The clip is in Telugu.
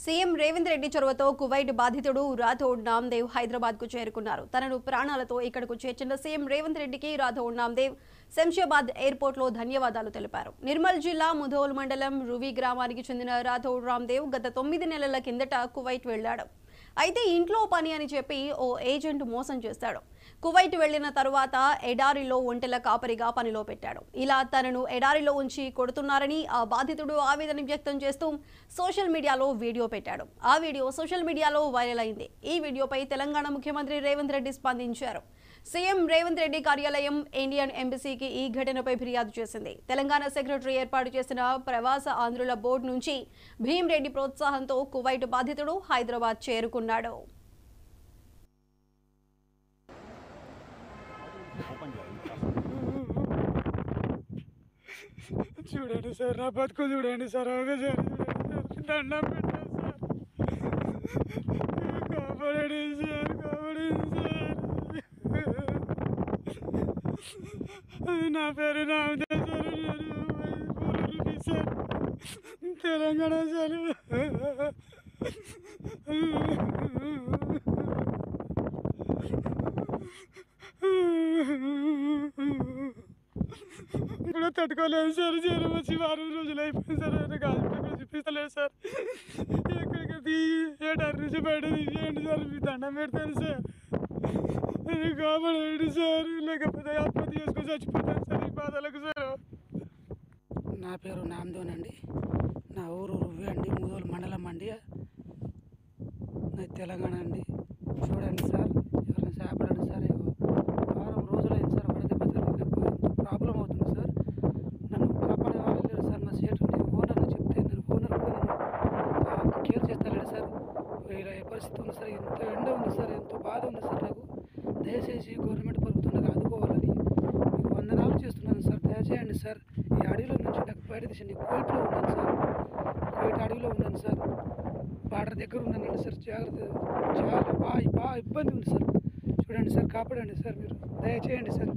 సీఎం రేవంత్ రెడ్డి చొరవతో కువైట్ బాధితుడు రాథోడ్ నామ్దేవ్ హైదరాబాద్ కు చేరుకున్నారు. తనను ప్రాణాలతో ఇక్కడకు చేర్చిన సీఎం రేవంత్ రెడ్డికి రాథోడ్ నామ్దేవ్ శంషాబాద్ ఎయిర్పోర్ట్ లో ధన్యవాదాలు తెలిపారు. నిర్మల్ జిల్లా ముధోల్ మండలం రువి గ్రామానికి చెందిన రాథోడ్ నామ్దేవ్ గత 9 నెలల కిందట కువైట్ వెళ్లాడు. అయితే ఇంట్లో పని అని చెప్పి ఓ ఏజెంట్ మోసం చేశాడు. కువైట్ వెళ్లిన తరువాత ఎడారిలో ఒంటెల కాపరిగా పనిలో పెట్టాడు. ఇలా తనను ఎడారిలో ఉంచి కొడుతున్నారని ఆ బాధితుడు ఆవేదన వ్యక్తం చేస్తూ సోషల్ మీడియాలో వీడియో పెట్టాడు. ఆ వీడియో సోషల్ మీడియాలో వైరల్ అయింది. ఈ వీడియోపై తెలంగాణ ముఖ్యమంత్రి రేవంత్ రెడ్డి స్పందించారు. సీఎం రేవంత్ రెడ్డి కార్యాలయం ఇండియన్ ఎంబసీకి ఈ ఘటనపై ఫిర్యాదు చేసింది. తెలంగాణ సెక్రటరీ ఏర్పాటు చేసిన ప్రవాస ఆంధ్రుల బోర్డు నుంచి భీమ్ రెడ్డి ప్రోత్సాహంతో కువైట్ బాధితుడు హైదరాబాద్ చేరుకున్నాడు. చూడండి సార్, నా బతుకు చూడండి సార్, ఒకసారి చూడండి సార్, దండం పెట్టండి సార్, కాపాడండి సార్, కాపాడండి సార్. నా పేరు నామదేవ్ సార్, నేను సార్ తెలంగాణ సార్. ఇప్పుడు తట్టుకోలేదు సార్, జ్వరం వచ్చి 4 రోజులు అయిపోయింది సార్, నాకు హాస్పిటల్ చూపిస్తలేదు సార్. ఎక్కడికి ఏడారి నుంచి బయట తీసేయండి సార్, మీ దండం పెడతాను సార్, కాపాడండి సార్, లేకపోతే ఆత్మహత్య చేసుకొని చచ్చిపోతాను సార్ ఈ బాధలకు సార్. నా పేరు నామదేవ్ అండి, నా ఊరు రువ్వి అండి, ముదోలు మండలం అండి, నాది తెలంగాణ అండి. చూడండి సార్, ఎవరైనా సహాయపడండి సార్. 4 రోజులు అయింది సార్, వరద ఎంతో ప్రాబ్లం అవుతుంది సార్. నన్ను కాపాడే వాళ్ళు లేరు సార్. నా సేటు ఓనర్ని చెప్తే నేను ఓనర్ కూడా నన్ను కేర్ చేస్తలేడు సార్. ఇలా ఏ పరిస్థితి ఉంది సార్, ఎంత ఎండ ఉంది సార్, ఎంతో బాధ ఉంది సార్. నాకు దయచేసి గవర్నమెంట్ ప్రభుత్వం నాకు ఆదుకోవాలని మీకు వందనాలు చేస్తున్నాను సార్. దయచేయండి సార్, ఈ అడవిలో నుంచి నాకు బయట తీసండి. కువైట్లో ఉన్నాను సార్, కువైట్ అడవిలో ఉన్నాను సార్, బార్డర్ దగ్గర ఉన్నానండి సార్. జాగ్రత్త, చాలా బాగా ఇబ్బంది ఉంది సార్. చూడండి సార్, కాపాడండి సార్, మీరు దయచేయండి సార్.